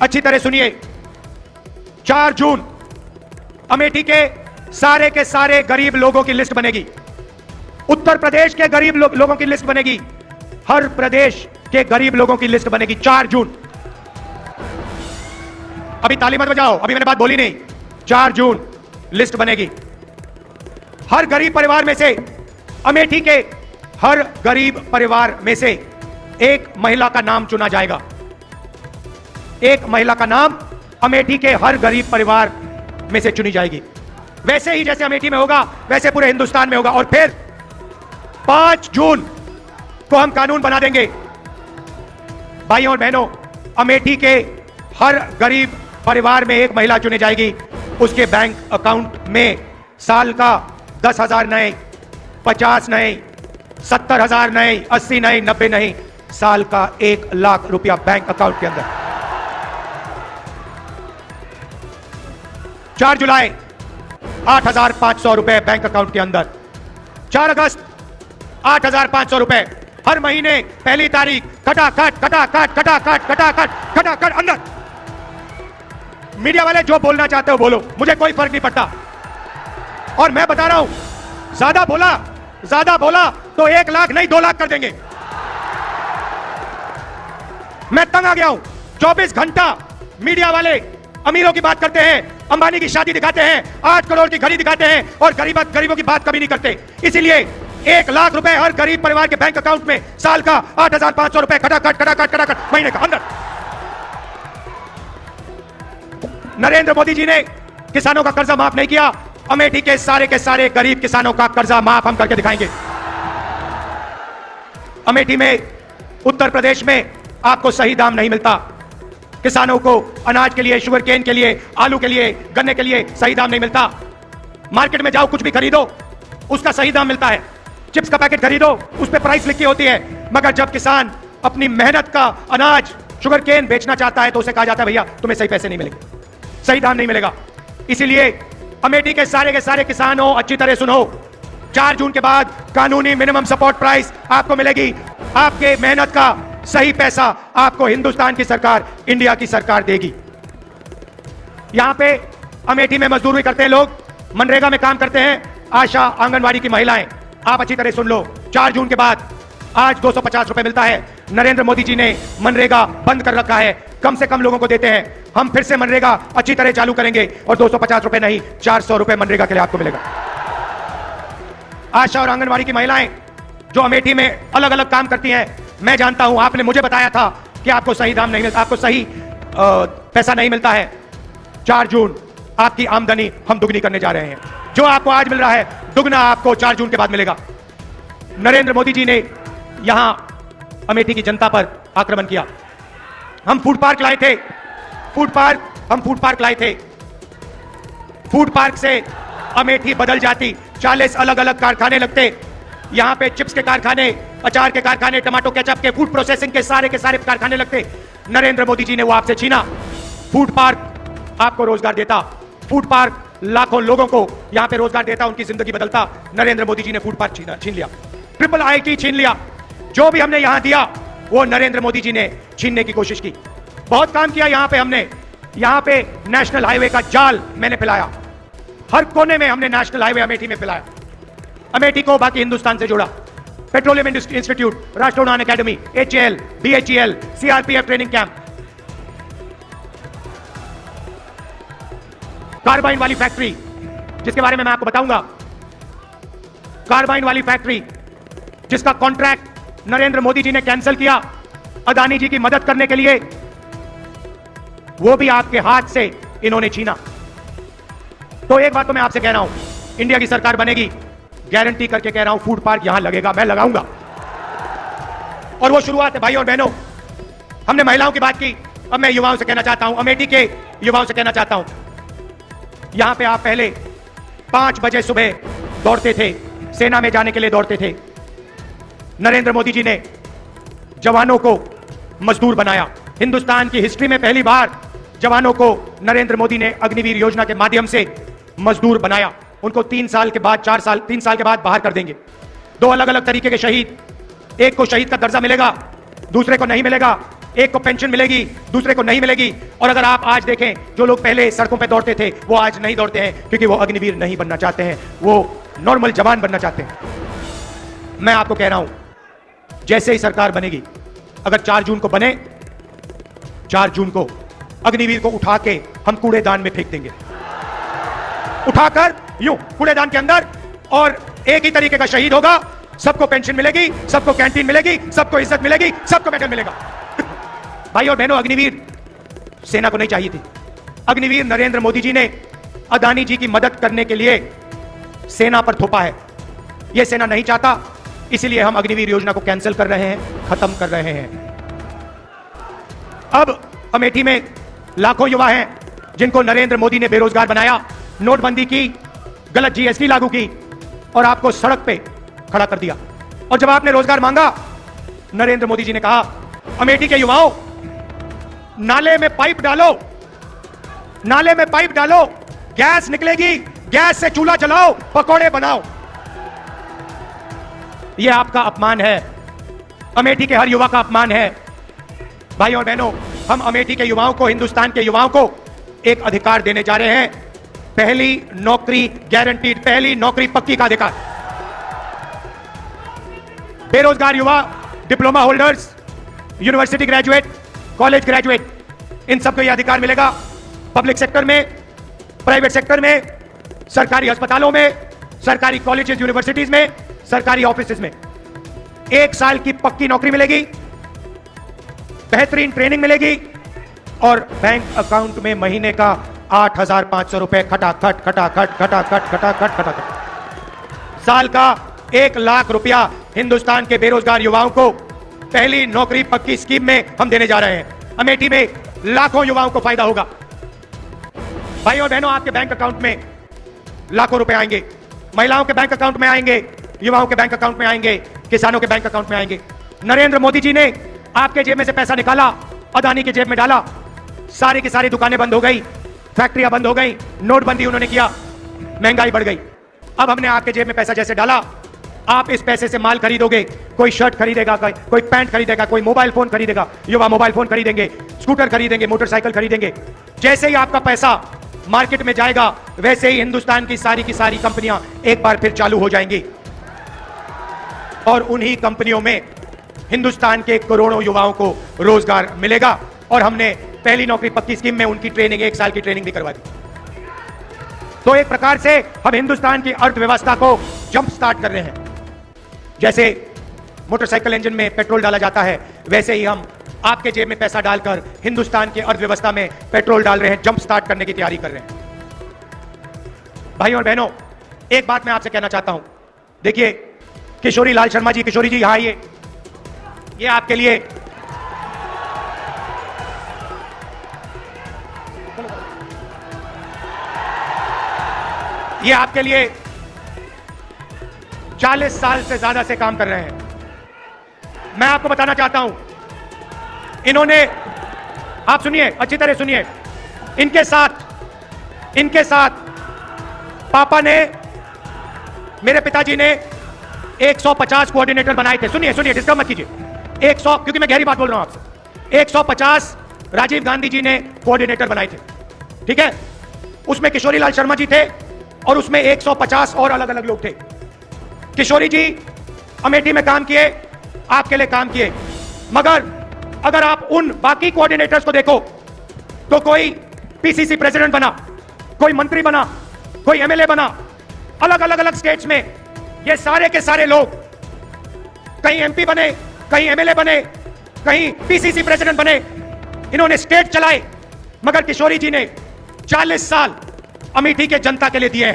अच्छी तरह सुनिए, 4 जून अमेठी के सारे गरीब लोगों की लिस्ट बनेगी। उत्तर प्रदेश के गरीब लोगों की लिस्ट बनेगी। हर प्रदेश के गरीब लोगों की लिस्ट बनेगी 4 जून। अभी ताली मत बजाओ, अभी मैंने बात बोली नहीं। 4 जून लिस्ट बनेगी। हर गरीब परिवार में से, अमेठी के हर गरीब परिवार में से एक महिला का नाम चुना जाएगा। एक महिला का नाम अमेठी के हर गरीब परिवार में से चुनी जाएगी। वैसे ही जैसे अमेठी में होगा वैसे पूरे हिंदुस्तान में होगा। और फिर 5 जून को हम कानून बना देंगे। भाइयों और बहनों, अमेठी के हर गरीब परिवार में एक महिला चुनी जाएगी। उसके बैंक अकाउंट में साल का 10,000 नहीं, 50 नहीं, 70,000 नहीं, 80 नहीं, 90 नहीं, साल का 1 लाख रुपया बैंक अकाउंट के अंदर। 4 जुलाई 8,500 रुपए बैंक अकाउंट के अंदर। 4 अगस्त 8,500 रुपए हर महीने पहली तारीख, खटाखट खटाखट खटाखट खटाखट खटाखट अंदर। मीडिया वाले जो बोलना चाहते हो बोलो, मुझे कोई फर्क नहीं पड़ता। और मैं बता रहा हूं, ज्यादा बोला तो 1 लाख नहीं 2 लाख कर देंगे। मैं तंग आ गया हूं। 24 घंटा मीडिया वाले अमीरों की बात करते हैं, अंबानी की शादी दिखाते हैं, 8 करोड़ की घड़ी दिखाते हैं और गरीबों की बात कभी नहीं करते। इसीलिए 1 लाख रुपए हर गरीब परिवार के बैंक अकाउंट में, साल का 8,500 रुपए खटाखट खटाखट खटाखट महीने का अंदर। नरेंद्र मोदी जी ने किसानों का कर्जा माफ नहीं किया। अमेठी के सारे गरीब किसानों का कर्जा माफ हम करके दिखाएंगे। अमेठी में, उत्तर प्रदेश में आपको सही दाम नहीं मिलता। किसानों को अनाज के लिए, शुगर केन के लिए, आलू के लिए, गन्ने के लिए सही दाम नहीं मिलता। मार्केट में जाओ, कुछ भी खरीदो, उसका सही दाम मिलता है। चिप्स का पैकेट खरीदो, उस पर प्राइस लिखी होती है। मगर जब किसान अपनी मेहनत का अनाज, शुगर केन बेचना चाहता है तो उसे कहा जाता है भैया तुम्हें सही पैसे नहीं मिलेंगे, सही दाम नहीं मिलेगा। इसीलिए अमेठी के सारे किसानों, अच्छी तरह सुनो, 4 जून के बाद कानूनी मिनिमम सपोर्ट प्राइस आपको मिलेगी। आपके मेहनत का सही पैसा आपको हिंदुस्तान की सरकार, इंडिया की सरकार देगी। यहां पे अमेठी में मजदूरी करते हैं लोग, मनरेगा में काम करते हैं, आशा आंगनवाड़ी की महिलाएं। आप अच्छी तरह सुन लो, 4 जून के बाद आज 250 रुपए मिलता है। नरेंद्र मोदी जी ने मनरेगा बंद कर रखा है, कम से कम लोगों को देते हैं। हम फिर से मनरेगा अच्छी तरह चालू करेंगे और 250 रुपए नहीं, 400 रुपए मनरेगा के लिए आपको मिलेगा। आशा और आंगनवाड़ी की महिलाएं जो अमेठी में अलग अलग काम करती हैं, मैं जानता हूं, आपने मुझे बताया था कि आपको सही दाम नहीं मिलता, आपको सही पैसा नहीं मिलता है। 4 जून आपकी आमदनी हम दुगनी करने जा रहे हैं। जो आपको आज मिल रहा है दुगना आपको 4 जून के बाद मिलेगा। नरेंद्र मोदी जी ने यहां अमेठी की जनता पर आक्रमण किया। हम फूड पार्क लाए थे, फूड पार्क लाए थे। फूड पार्क से अमेठी बदल जाती। 40 अलग अलग कारखाने लगते। यहां पे चिप्स के कारखाने, अचार के कारखाने, टमाटो केचप के, फूड प्रोसेसिंग के सारे कारखाने लगते। नरेंद्र मोदी जी ने वो आपसे छीना। फूड पार्क आपको रोजगार देता। फूड पार्क लाखों लोगों को यहां पे रोजगार देता, उनकी जिंदगी बदलता। नरेंद्र मोदी जी ने फूड पार्क छीन लिया। ट्रिपल IIT छीन लिया। जो भी हमने यहां दिया वो नरेंद्र मोदी जी ने छीनने की कोशिश की। बहुत काम किया यहां पे हमने। यहां पे नेशनल हाईवे का जाल मैंने फैलाया। हर कोने में हमने नेशनल हाईवे अमेठी में फैलाया। अमेठी को बाकी हिंदुस्तान से जोड़ा। Petroleum institute, Rashtriya Udan academy, HAL, BHEL, CRPF training camp, carbine वाली फैक्ट्री जिसके बारे में मैं आपको बताऊंगा। कार्बाइन वाली फैक्ट्री जिसका कॉन्ट्रैक्ट नरेंद्र मोदी जी ने कैंसिल किया अदानी जी की मदद करने के लिए, वो भी आपके हाथ से इन्होंने छीना। तो एक बात तो मैं आपसे कह रहा हूं, इंडिया की सरकार बनेगी, गारंटी करके कह रहा हूं, फूड पार्क यहां लगेगा, मैं लगाऊंगा। और वो शुरुआत है। भाई और बहनों, हमने महिलाओं की बात की, अब मैं युवाओं से कहना चाहता हूं, अमेठी के युवाओं से कहना चाहता हूं, यहां पे आप पहले 5 बजे सुबह दौड़ते थे, सेना में जाने के लिए दौड़ते थे। नरेंद्र मोदी जी ने जवानों को मजदूर बनाया। हिंदुस्तान की हिस्ट्री में पहली बार जवानों को नरेंद्र मोदी ने अग्निवीर योजना के माध्यम से मजदूर बनाया। उनको 3 साल के बाद 3 साल के बाद बाहर कर देंगे। 2 अलग अलग तरीके के शहीद, एक को शहीद का दर्जा मिलेगा, दूसरे को नहीं मिलेगा। एक को पेंशन मिलेगी, दूसरे को नहीं मिलेगी। और अगर आप आज देखें, जो लोग पहले सड़कों पे दौड़ते थे वो आज नहीं दौड़ते हैं, क्योंकि वो अग्निवीर नहीं बनना चाहते हैं, वो नॉर्मल जवान बनना चाहते हैं। मैं आपको कह रहा हूं, जैसे ही सरकार बनेगी, अगर 4 जून को बने, 4 जून को अग्निवीर को उठा के हम कूड़ेदान में फेंक देंगे, उठाकर यूं कूड़ेदान के अंदर, और एक ही तरीके का शहीद होगा। सबको पेंशन मिलेगी, सबको कैंटीन मिलेगी, सबको इज्जत मिलेगी, सबको मेडल मिलेगा। भाई और बहनों, अग्निवीर सेना को नहीं चाहिए थी। अग्निवीर नरेंद्र मोदी जी ने अदानी जी की मदद करने के लिए सेना पर थोपा है। यह सेना नहीं चाहता, इसीलिए हम अग्निवीर योजना को कैंसिल कर रहे हैं, खत्म कर रहे हैं। अब अमेठी में लाखों युवा हैं जिनको नरेंद्र मोदी ने बेरोजगार बनाया, नोटबंदी की, गलत जीएसटी लागू की और आपको सड़क पे खड़ा कर दिया। और जब आपने रोजगार मांगा, नरेंद्र मोदी जी ने कहा, अमेठी के युवाओं, नाले में पाइप डालो, नाले में पाइप डालो, गैस निकलेगी, गैस से चूल्हा जलाओ, पकौड़े बनाओ। यह आपका अपमान है, अमेठी के हर युवा का अपमान है। भाई और बहनों, हम अमेठी के युवाओं को, हिंदुस्तान के युवाओं को एक अधिकार देने जा रहे हैं, पहली नौकरी गारंटीड, पहली नौकरी पक्की का अधिकार। बेरोजगार युवा, diploma holders, university graduate, college graduate, इन सबको यह अधिकार मिलेगा। पब्लिक सेक्टर में, प्राइवेट सेक्टर में, सरकारी अस्पतालों में, सरकारी कॉलेजेस, यूनिवर्सिटीज में, सरकारी ऑफिसेज में 1 साल की पक्की नौकरी मिलेगी, बेहतरीन ट्रेनिंग मिलेगी और बैंक अकाउंट में महीने का 8,500 रुपए खटाखट खटाखट खटाखट खटाखट खटाखट। साल का 1 लाख रुपया हिंदुस्तान के बेरोजगार युवाओं को पहली नौकरी पक्की स्कीम में हम देने जा रहे हैं। अमेठी में लाखों युवाओं को फायदा होगा। भाई और बहनों, आपके बैंक अकाउंट में लाखों रुपए आएंगे, महिलाओं के बैंक अकाउंट में आएंगे, युवाओं के बैंक अकाउंट में आएंगे, किसानों के बैंक अकाउंट में आएंगे। नरेंद्र मोदी जी ने आपके जेब में से पैसा निकाला, अदानी के जेब में डाला, सारी की सारी दुकानें बंद हो गई, फैक्ट्रियां बंद हो गई, नोटबंदी उन्होंने किया, महंगाई बढ़ गई। अब हमने आपके जेब में पैसा जैसे डाला, आप इस पैसे से माल खरीदोगे, कोई शर्ट खरीदेगा, कोई पैंट खरीदेगा, कोई मोबाइल फोन खरीदेगा, युवा मोबाइल फोन खरीदेंगे, स्कूटर खरीदेंगे, मोटरसाइकिल खरीदेंगे। जैसे ही आपका पैसा मार्केट में जाएगा, वैसे ही हिंदुस्तान की सारी कंपनियां एक बार फिर चालू हो जाएंगी और उन्हीं कंपनियों में हिंदुस्तान के करोड़ों युवाओं को रोजगार मिलेगा। और हमने पहली नौकरी पक्की स्कीम में उनकी ट्रेनिंग, 1 साल की ट्रेनिंग भी करवा दी। तो एक प्रकार से हम हिंदुस्तान की अर्थव्यवस्था को जंप स्टार्ट कर रहे हैं। जैसे मोटरसाइकिल इंजन में पेट्रोल डाला जाता है, वैसे ही हम आपके जेब में पैसा डालकर हिंदुस्तान की अर्थव्यवस्था में पेट्रोल डाल रहे हैं, जंप स्टार्ट करने की तैयारी कर रहे हैं। भाई और बहनों, एक बात मैं आपसे कहना चाहता हूं। देखिए, किशोरी लाल शर्मा जी, किशोरी जी यहां आइए, ये आपके लिए ये आपके लिए 40 साल से ज्यादा से काम कर रहे हैं। मैं आपको बताना चाहता हूं, इन्होंने, आप सुनिए, अच्छी तरह सुनिए, इनके साथ पापा ने, मेरे पिताजी ने 150 कोऑर्डिनेटर बनाए थे। सुनिए सुनिए, डिस्टर्ब मत कीजिए। 100, क्योंकि मैं गहरी बात बोल रहा हूं आपसे। 150 राजीव गांधी जी ने कोऑर्डिनेटर बनाए थे, ठीक है? उसमें किशोरी लाल शर्मा जी थे और उसमें 150 और अलग अलग लोग थे। किशोरी जी अमेठी में काम किए, आपके लिए काम किए, मगर अगर आप उन बाकी कोऑर्डिनेटर्स को देखो तो कोई पीसीसी प्रेसिडेंट बना, कोई मंत्री बना, कोई एमएलए बना, अलग अलग अलग स्टेट्स में ये सारे के सारे लोग कहीं एमपी बने, कहीं एमएलए बने, कहीं पीसीसी प्रेसिडेंट बने, इन्होंने स्टेट चलाए, मगर किशोरी जी ने 40 साल अमेठी के जनता के लिए दिए हैं।